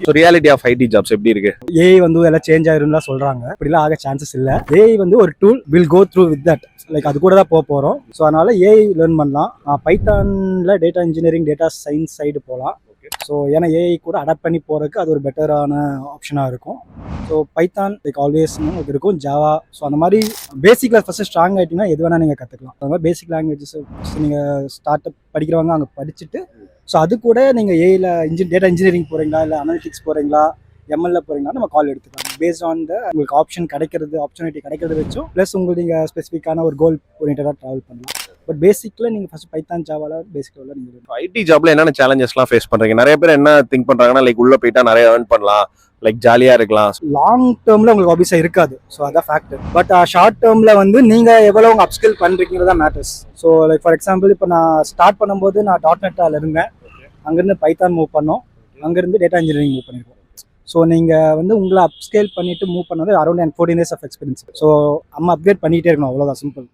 So reality of IT jobs எப்படி இருக்கு? AI வந்து எல்லாம் சேஞ்ச் ஆயிரும்லாம் சொல்றாங்க. இப்படிலாம் ஆக சான்சஸ் இல்லை. ஏஐ வந்து ஒரு tool will go through with that. Like அது கூட தான் போகிறோம். ஸோ அதனால ஏஐ லேர்ன் பண்ணலாம். பைத்தானில் data engineering data science side போகலாம். ஸோ ஏன்னா ஏஐ கூட அடாப்ட் பண்ணி போகிறதுக்கு அது ஒரு பெட்டரான ஆப்ஷனாக இருக்கும். ஸோ பைத்தான் லைக் ஆல்வேஸ்னு அது இருக்கும். ஜாவா, ஸோ அந்த மாதிரி பேசிக்கில் ஃபஸ்ட்டு ஸ்ட்ராங் ஆகிட்டிங்கன்னா எது வேணால் நீங்கள் கற்றுக்கலாம். அந்த மாதிரி பேசிக் லாங்குவேஜஸ் நீங்கள் ஸ்டார்ட் அப் படிக்கிறவங்க அங்கே படிச்சுட்டு ஸோ அது கூட நீங்கள் ஏஐல டேட்டா இன்ஜினியரிங் போகிறீங்களா, இல்லை அனாலிட்டிக்ஸ் போகிறீங்களா, எம்எல்ல போகிறீங்களா, நம்ம கால் எடுத்துக்கலாம். பேஸ்ட் ஆன் த உங்களுக்கு ஆப்பர்ச்சுனிட்டி கிடைக்கிறது வச்சும் ப்ளஸ் உங்களுக்கு நீங்கள் ஸ்பெசிஃபிக்கான ஒரு கோல் ஓரியன்டாக ட்ராவல் பண்ணலாம். பட் பேசிக்கில் நீங்கள் ஃபஸ்ட் பைத்தான் ஜாவால பேசிக்கில் நீங்கள் ஐடி ஜாப்ல என்னென்ன சேலஞ்சஸ்லாம் ஃபேஸ் பண்றீங்க? நிறைய பேர் என்ன திங்க் பண்றாங்கன்னா, லைக் உள்ள போயிட்டா நிறைய ஏர்ன் பண்ணலாம், லைக் ஜாலியா இருக்கலாம். லாங் டேர்மில் உங்களுக்கு ஆஃபீஸாக இருக்காது. ஸோ அதான் ஃபேக்டர். பட் ஷார்ட் டேர்மில் வந்து நீங்கள் எவ்வளோ உங்கள் அப்ஸ்கில் பண்ணுறீங்கிறது தான் matters. So like for example இப்போ நான் ஸ்டார்ட் பண்ணும்போது நான் .NET இருந்தேன். அங்கேருந்து பைத்தான் மூவ் பண்ணோம். அங்கேருந்து டேட்டா இன்ஜினியரிங் மூவ் பண்ணியிருக்கோம். ஸோ நீங்கள் வந்து உங்களை அப்ஸ்கேல் பண்ணிட்டு மூவ் பண்ணது around 14 years of experience. So நம்ம அப்கிரேட் பண்ணிகிட்டே இருக்கணும். அவ்வளோதான், சிம்பிள்.